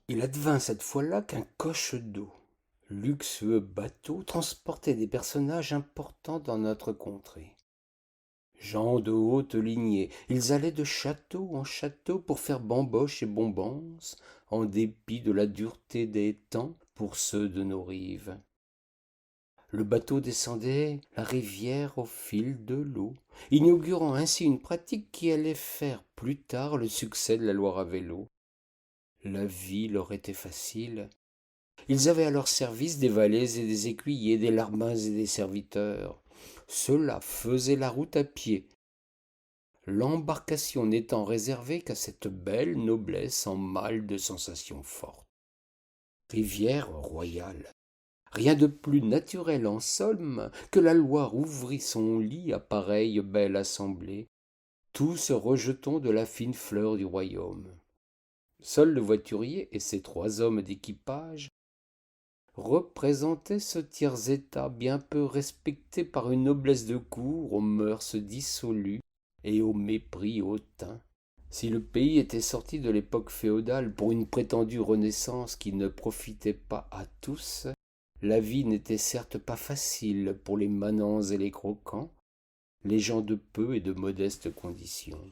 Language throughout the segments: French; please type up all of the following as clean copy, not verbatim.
Il advint cette fois-là qu'un coche d'eau, luxueux bateau, transportait des personnages importants dans notre contrée. Gens de haute lignée, ils allaient de château en château pour faire bamboche et bombance, en dépit de la dureté des temps pour ceux de nos rives. Le bateau descendait la rivière au fil de l'eau, inaugurant ainsi une pratique qui allait faire plus tard le succès de la Loire à vélo. La vie leur était facile. Ils avaient à leur service des valets et des écuyers, des larbins et des serviteurs. Ceux-là faisaient la route à pied, l'embarcation n'étant réservée qu'à cette belle noblesse en mal de sensations fortes. Rivière royale. Rien de plus naturel en somme que la Loire ouvrit son lit à pareille belle assemblée, tous rejetons de la fine fleur du royaume. Seul le voiturier et ses 3 hommes d'équipage représentaient ce tiers-état bien peu respecté par une noblesse de cour aux mœurs dissolues et au mépris hautain. Si le pays était sorti de l'époque féodale pour une prétendue renaissance qui ne profitait pas à tous, la vie n'était certes pas facile pour les manants et les croquants, les gens de peu et de modestes conditions.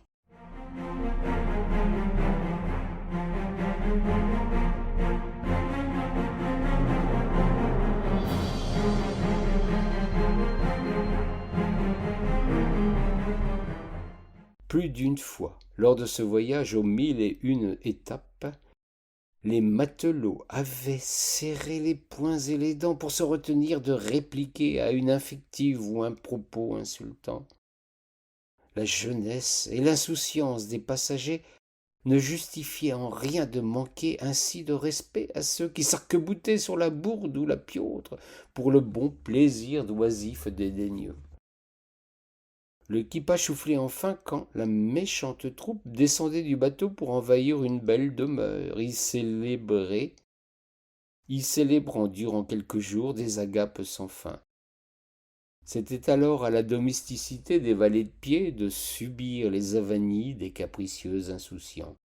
Plus d'une fois, lors de ce voyage aux 1001 étapes, les matelots avaient serré les poings et les dents pour se retenir de répliquer à une invective ou un propos insultant. La jeunesse et l'insouciance des passagers ne justifiaient en rien de manquer ainsi de respect à ceux qui s'arc-boutaient sur la bourde ou la piautre pour le bon plaisir d'oisifs dédaigneux. L'équipage soufflait enfin quand la méchante troupe descendait du bateau pour envahir une belle demeure, y célébrant durant quelques jours des agapes sans fin. C'était alors à la domesticité des valets de pied de subir les avanies des capricieux insouciants.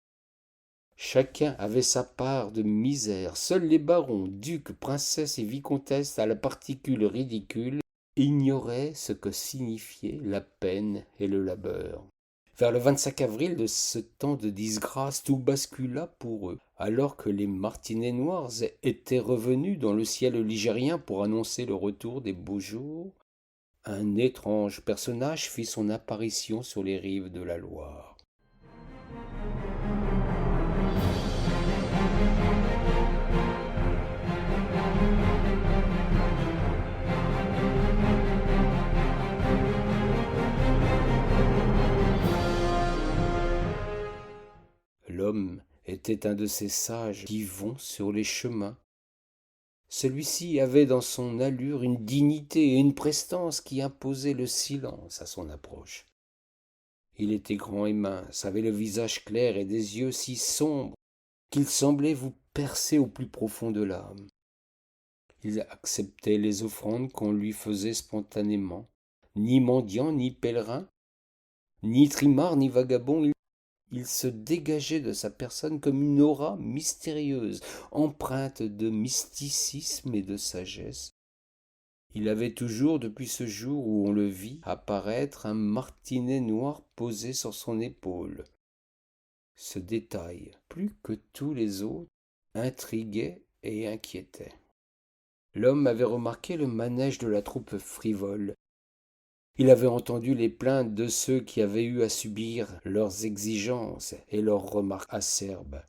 Chacun avait sa part de misère, seuls les barons, ducs, princesses et vicomtesses à la particule ridicule ignoraient ce que signifiait la peine et le labeur. Vers le 25 avril de ce temps de disgrâce, tout bascula pour eux, alors que les martinets noirs étaient revenus dans le ciel ligérien pour annoncer le retour des beaux jours. Un étrange personnage fit son apparition sur les rives de la Loire. L'homme était un de ces sages qui vont sur les chemins. Celui-ci avait dans son allure une dignité et une prestance qui imposaient le silence à son approche. Il était grand et mince, avait le visage clair et des yeux si sombres qu'il semblait vous percer au plus profond de l'âme. Il acceptait les offrandes qu'on lui faisait spontanément. Ni mendiant, ni pèlerin, ni trimard, ni vagabond, il se dégageait de sa personne comme une aura mystérieuse, empreinte de mysticisme et de sagesse. Il avait toujours, depuis ce jour où on le vit apparaître, un martinet noir posé sur son épaule. Ce détail, plus que tous les autres, intriguait et inquiétait. L'homme avait remarqué le manège de la troupe frivole. Il avait entendu les plaintes de ceux qui avaient eu à subir leurs exigences et leurs remarques acerbes.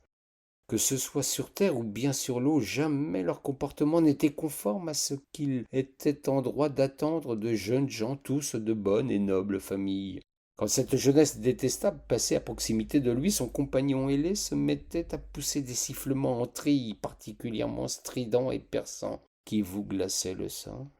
Que ce soit sur terre ou bien sur l'eau, jamais leur comportement n'était conforme à ce qu'il était en droit d'attendre de jeunes gens tous de bonne et noble famille. Quand cette jeunesse détestable passait à proximité de lui, son compagnon ailé se mettait à pousser des sifflements en trilles particulièrement stridents et perçants qui vous glaçaient le sang.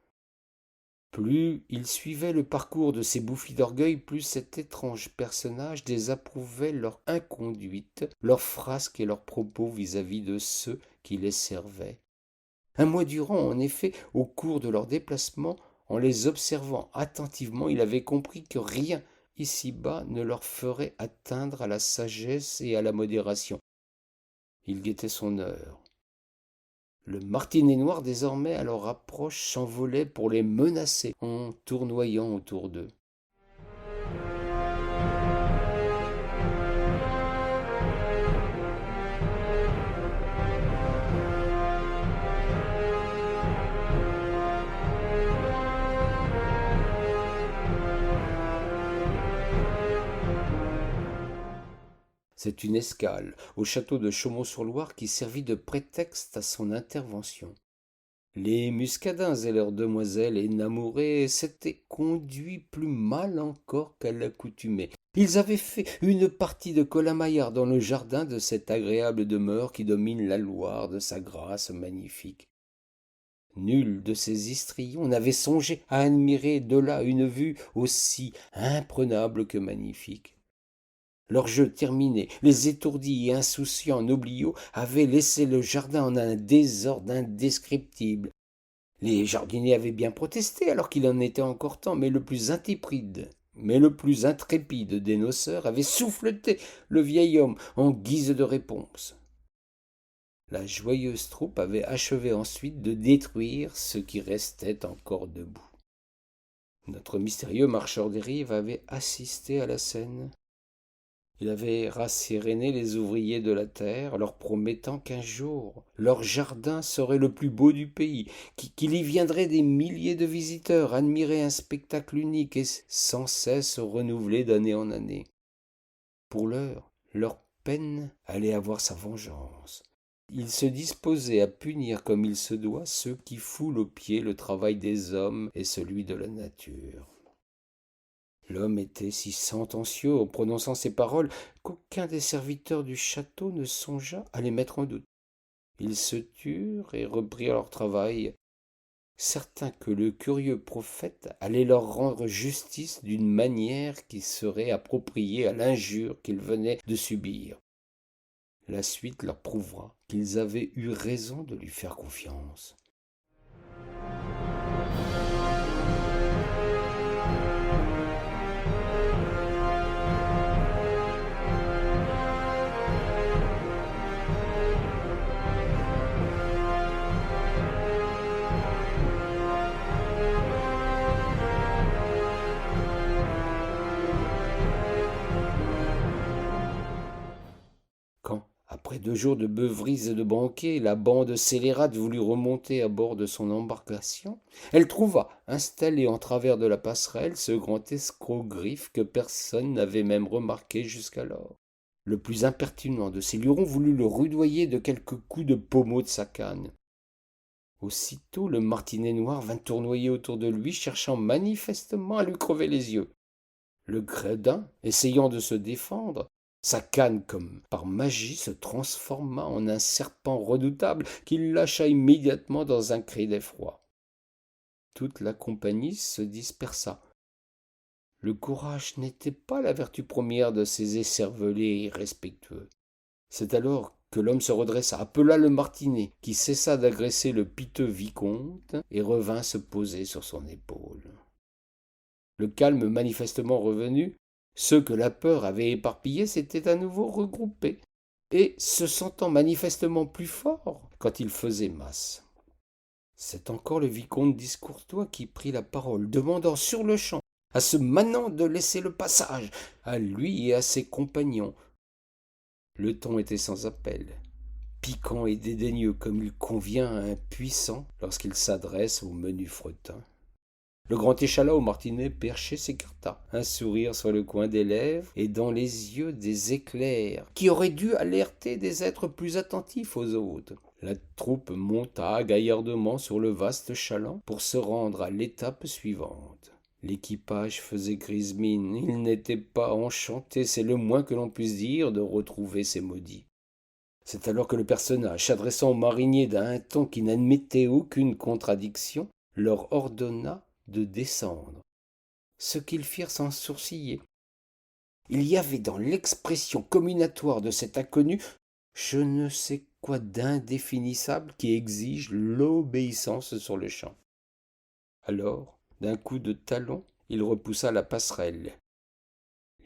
Plus il suivait le parcours de ces bouffis d'orgueil, plus cet étrange personnage désapprouvait leur inconduite, leurs frasques et leurs propos vis-à-vis de ceux qui les servaient. Un mois durant, en effet, au cours de leur déplacement, en les observant attentivement, il avait compris que rien ici-bas ne leur ferait atteindre à la sagesse et à la modération. Il guettait son heure. Le martinet noir, désormais à leur approche, s'envolait pour les menacer en tournoyant autour d'eux. C'est une escale au château de Chaumont-sur-Loire qui servit de prétexte à son intervention. Les muscadins et leurs demoiselles énamourées s'étaient conduits plus mal encore qu'à l'accoutumée. Ils avaient fait une partie de colamaillard dans le jardin de cette agréable demeure qui domine la Loire de sa grâce magnifique. Nul de ces histrions n'avait songé à admirer de là une vue aussi imprenable que magnifique. Leur jeu terminé, les étourdis et insouciants nobliaux avaient laissé le jardin en un désordre indescriptible. Les jardiniers avaient bien protesté alors qu'il en était encore temps, mais le plus intrépide des noceurs avait souffleté le vieil homme en guise de réponse. La joyeuse troupe avait achevé ensuite de détruire ce qui restait encore debout. Notre mystérieux marcheur des rives avait assisté à la scène. Il avait rasséréné les ouvriers de la terre, leur promettant qu'un jour leur jardin serait le plus beau du pays, qu'il y viendrait des milliers de visiteurs admirer un spectacle unique et sans cesse renouvelé d'année en année. Pour l'heure, leur peine allait avoir sa vengeance. Ils se disposaient à punir comme il se doit ceux qui foulent aux pieds le travail des hommes et celui de la nature. L'homme était si sentencieux en prononçant ces paroles qu'aucun des serviteurs du château ne songea à les mettre en doute. Ils se turent et reprirent leur travail, certains que le curieux prophète allait leur rendre justice d'une manière qui serait appropriée à l'injure qu'ils venaient de subir. La suite leur prouvera qu'ils avaient eu raison de lui faire confiance. Quand, après 2 jours de beuveries et de banquets, la bande scélérate voulut remonter à bord de son embarcation, elle trouva installé en travers de la passerelle ce grand escroc-griffe que personne n'avait même remarqué jusqu'alors. Le plus impertinent de ces lurons voulut le rudoyer de quelques coups de pommeau de sa canne. Aussitôt le martinet noir vint tournoyer autour de lui, cherchant manifestement à lui crever les yeux. Le gredin, essayant de se défendre, sa canne, comme par magie, se transforma en un serpent redoutable qu'il lâcha immédiatement dans un cri d'effroi. Toute la compagnie se dispersa. Le courage n'était pas la vertu première de ces écervelés irrespectueux. C'est alors que l'homme se redressa, appela le martinet, qui cessa d'agresser le piteux vicomte et revint se poser sur son épaule. Le calme manifestement revenu, ceux que la peur avait éparpillés s'étaient à nouveau regroupés, et se sentant manifestement plus forts quand ils faisaient masse. C'est encore le vicomte Discourtois qui prit la parole, demandant sur-le-champ à ce manant de laisser le passage, à lui et à ses compagnons. Le ton était sans appel, piquant et dédaigneux comme il convient à un puissant lorsqu'il s'adresse au menu fretin. Le grand échalas au martinet perché s'écarta, un sourire sur le coin des lèvres et dans les yeux des éclairs qui auraient dû alerter des êtres plus attentifs aux autres. La troupe monta gaillardement sur le vaste chaland pour se rendre à l'étape suivante. L'équipage faisait grise mine, il n'était pas enchanté, c'est le moins que l'on puisse dire, de retrouver ces maudits. C'est alors que le personnage, s'adressant aux mariniers d'un ton qui n'admettait aucune contradiction, leur ordonna de descendre, ce qu'ils firent sans sourciller. Il y avait dans l'expression comminatoire de cet inconnu je ne sais quoi d'indéfinissable qui exige l'obéissance sur le champ. Alors, d'un coup de talon, il repoussa la passerelle,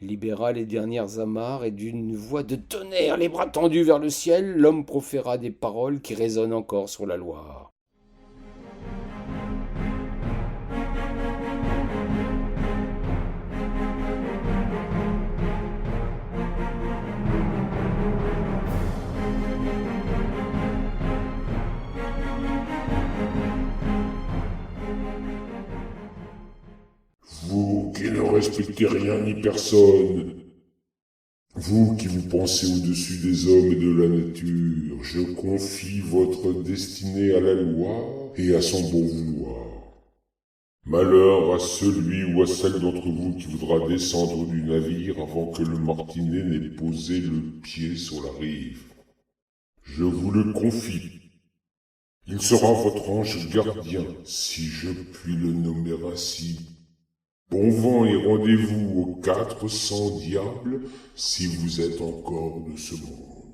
libéra les dernières amarres et d'une voix de tonnerre, les bras tendus vers le ciel, l'homme proféra des paroles qui résonnent encore sur la Loire. Vous qui ne respectez rien ni personne, vous qui vous pensez au-dessus des hommes et de la nature, je confie votre destinée à la loi et à son bon vouloir. Malheur à celui ou à celle d'entre vous qui voudra descendre du navire avant que le martinet n'ait posé le pied sur la rive. Je vous le confie. Il sera votre ange gardien, si je puis le nommer ainsi. Bon vent et rendez-vous aux 400 diables si vous êtes encore de ce monde.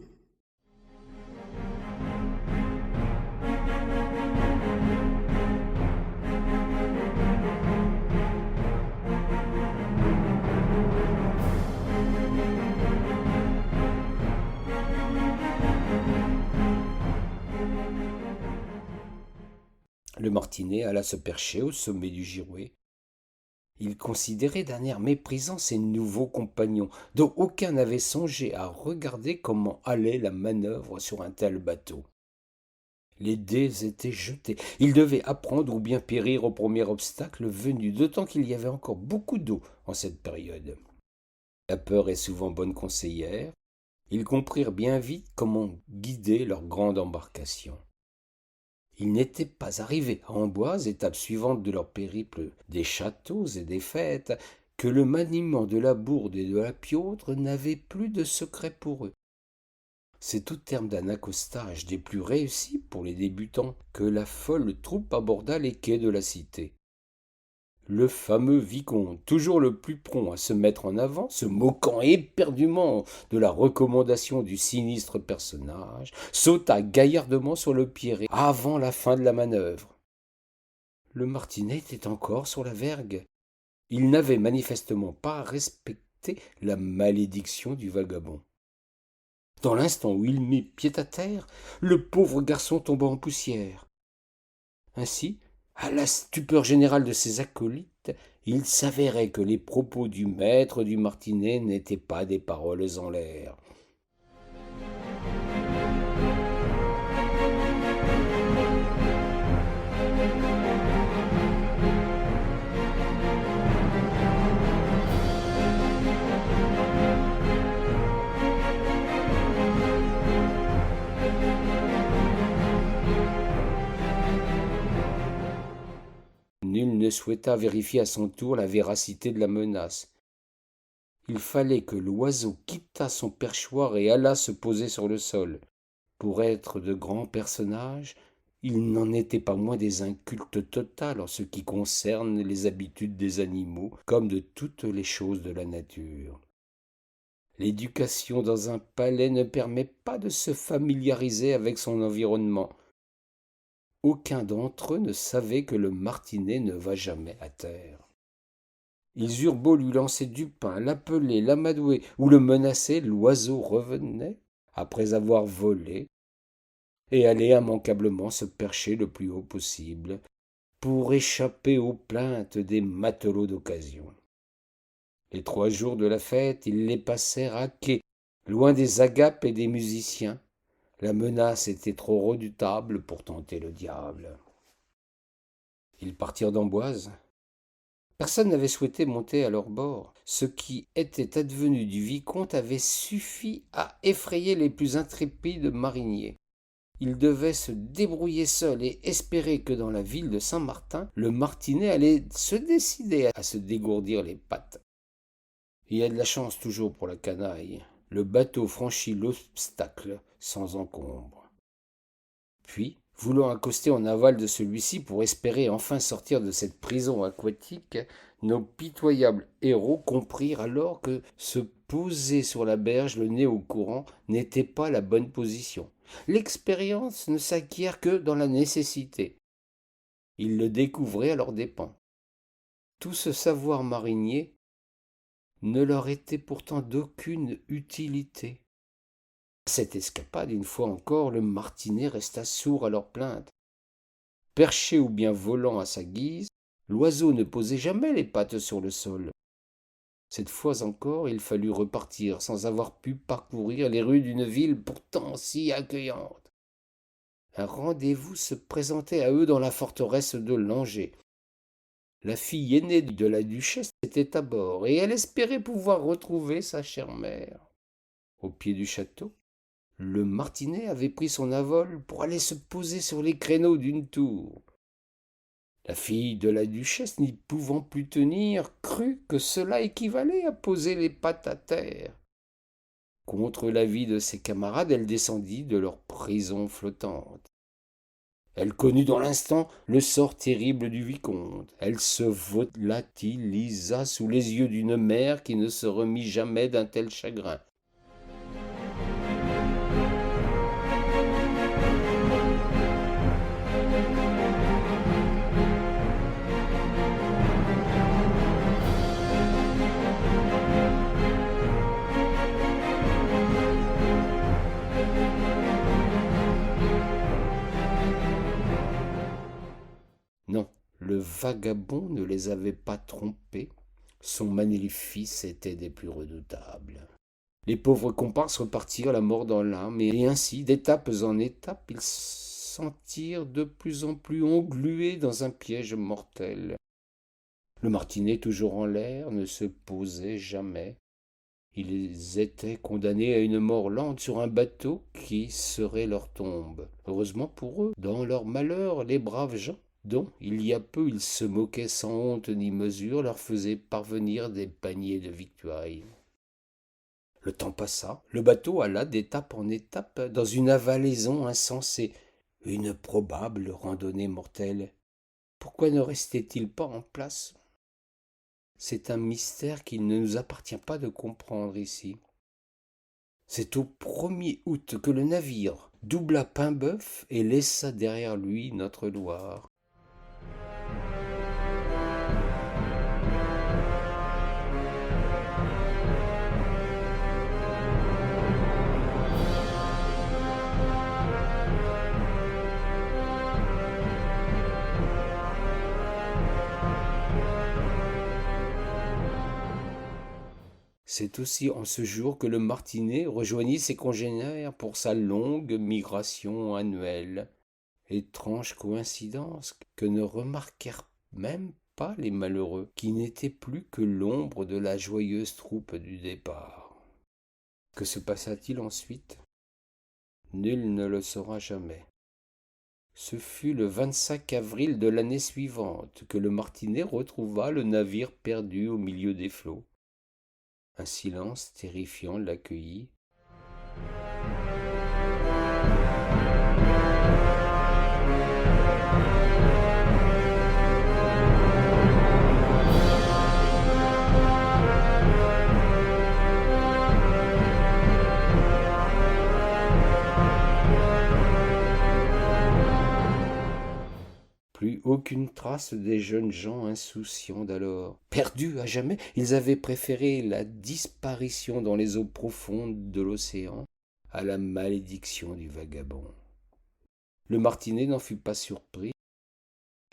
Le martinet alla se percher au sommet du girouet. Il considérait d'un air méprisant ses nouveaux compagnons, dont aucun n'avait songé à regarder comment allait la manœuvre sur un tel bateau. Les dés étaient jetés. Ils devaient apprendre ou bien périr au premier obstacle venu, d'autant qu'il y avait encore beaucoup d'eau en cette période. La peur est souvent bonne conseillère. Ils comprirent bien vite comment guider leur grande embarcation. Ils n'étaient pas arrivés à Amboise, étape suivante de leur périple des châteaux et des fêtes, que le maniement de la bourde et de la piautre n'avait plus de secret pour eux. C'est au terme d'un accostage des plus réussis pour les débutants que la folle troupe aborda les quais de la cité. Le fameux vicomte, toujours le plus prompt à se mettre en avant, se moquant éperdument de la recommandation du sinistre personnage, sauta gaillardement sur le pierret avant la fin de la manœuvre. Le martinet était encore sur la vergue. Il n'avait manifestement pas respecté la malédiction du vagabond. Dans l'instant où il mit pied à terre, le pauvre garçon tomba en poussière. Ainsi, à la stupeur générale de ses acolytes, il s'avérait que les propos du maître du martinet n'étaient pas des paroles en l'air. Nul ne souhaita vérifier à son tour la véracité de la menace. Il fallait que l'oiseau quittât son perchoir et allât se poser sur le sol. Pour être de grands personnages, il n'en était pas moins des incultes totales en ce qui concerne les habitudes des animaux comme de toutes les choses de la nature. L'éducation dans un palais ne permet pas de se familiariser avec son environnement. Aucun d'entre eux ne savait que le martinet ne va jamais à terre. Ils eurent beau lui lancer du pain, l'appeler, l'amadouer ou le menacer, l'oiseau revenait, après avoir volé, et allait immanquablement se percher le plus haut possible, pour échapper aux plaintes des matelots d'occasion. Les 3 jours de la fête, ils les passèrent à quai, loin des agapes et des musiciens. La menace était trop redoutable pour tenter le diable. Ils partirent d'Amboise. Personne n'avait souhaité monter à leur bord. Ce qui était advenu du vicomte avait suffi à effrayer les plus intrépides mariniers. Ils devaient se débrouiller seuls et espérer que dans la ville de Saint-Martin, le martinet allait se décider à se dégourdir les pattes. Il y a de la chance toujours pour la canaille. Le bateau franchit l'obstacle sans encombre. Puis, Voulant accoster en aval de celui-ci pour espérer enfin sortir de cette prison aquatique, nos pitoyables héros comprirent alors que se poser sur la berge, le nez au courant, n'était pas la bonne position. L'expérience ne s'acquiert que dans la nécessité. Ils le découvraient à leurs dépens. Tout ce savoir marinier ne leur était pourtant d'aucune utilité. À cette escapade, une fois encore, le martinet resta sourd à leurs plaintes. Perché ou bien volant à sa guise, l'oiseau ne posait jamais les pattes sur le sol. Cette fois encore, il fallut repartir sans avoir pu parcourir les rues d'une ville pourtant si accueillante. Un rendez-vous se présentait à eux dans la forteresse de Langeais. La fille aînée de la duchesse était à bord, et elle espérait pouvoir retrouver sa chère mère. Au pied du château, le martinet avait pris son envol pour aller se poser sur les créneaux d'une tour. La fille de la duchesse, n'y pouvant plus tenir, crut que cela équivalait à poser les pattes à terre. Contre l'avis de ses camarades, elle descendit de leur prison flottante. Elle connut dans l'instant le sort terrible du vicomte. Elle se volatilisa sous les yeux d'une mère qui ne se remit jamais d'un tel chagrin. Non, le vagabond ne les avait pas trompés. Son maléfice était des plus redoutables. Les pauvres comparses repartirent la mort dans l'âme, et ainsi, d'étape en étape, ils sentirent de plus en plus englués dans un piège mortel. Le martinet, toujours en l'air, ne se posait jamais. Ils étaient condamnés à une mort lente sur un bateau qui serait leur tombe. Heureusement pour eux, dans leur malheur, les braves gens, dont il y a peu ils se moquaient sans honte ni mesure, leur faisaient parvenir des paniers de victuailles. Le temps passa, le bateau alla d'étape en étape dans une avalaison insensée, une probable randonnée mortelle. Pourquoi ne restait-il pas en place? C'est un mystère qu'il ne nous appartient pas de comprendre ici. C'est au 1er août que le navire doubla Paimboeuf et laissa derrière lui notre Loire. C'est aussi en ce jour que le martinet rejoignit ses congénères pour sa longue migration annuelle. Étrange coïncidence que ne remarquèrent même pas les malheureux, qui n'étaient plus que l'ombre de la joyeuse troupe du départ. Que se passa-t-il ensuite? Nul ne le saura jamais. Ce fut le 25 avril de l'année suivante que le martinet retrouva le navire perdu au milieu des flots. Un silence terrifiant l'accueillit. Plus aucune trace des jeunes gens insouciants d'alors. Perdus à jamais, ils avaient préféré la disparition dans les eaux profondes de l'océan à la malédiction du vagabond. Le martinet n'en fut pas surpris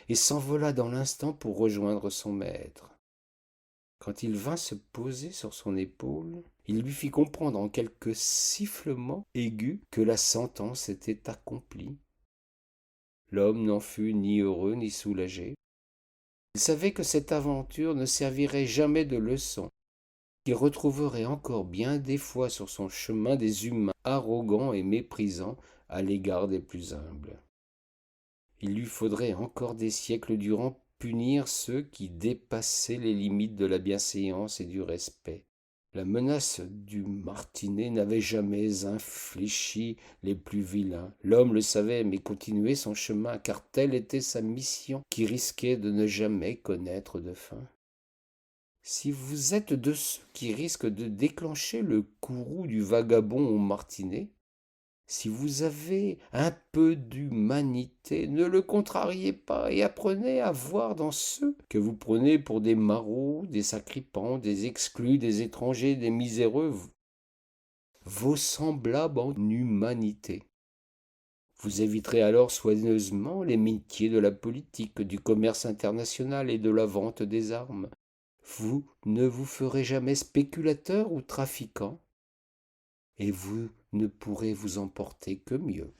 et s'envola dans l'instant pour rejoindre son maître. Quand il vint se poser sur son épaule, il lui fit comprendre en quelques sifflements aigus que la sentence était accomplie. L'homme n'en fut ni heureux ni soulagé. Il savait que cette aventure ne servirait jamais de leçon, qu'il retrouverait encore bien des fois sur son chemin des humains arrogants et méprisants à l'égard des plus humbles. Il lui faudrait encore des siècles durant punir ceux qui dépassaient les limites de la bienséance et du respect. La menace du martinet n'avait jamais infléchi les plus vilains. L'homme le savait, mais continuait son chemin, car telle était sa mission, qui risquait de ne jamais connaître de fin. Si vous êtes de ceux qui risquent de déclencher le courroux du vagabond au martinet, si vous avez un peu d'humanité, ne le contrariez pas et apprenez à voir dans ceux que vous prenez pour des marauds, des sacripants, des exclus, des étrangers, des miséreux, vos semblables en humanité. Vous éviterez alors soigneusement les métiers de la politique, du commerce international et de la vente des armes. Vous ne vous ferez jamais spéculateur ou trafiquant, et vous ne pourrez vous emporter que mieux.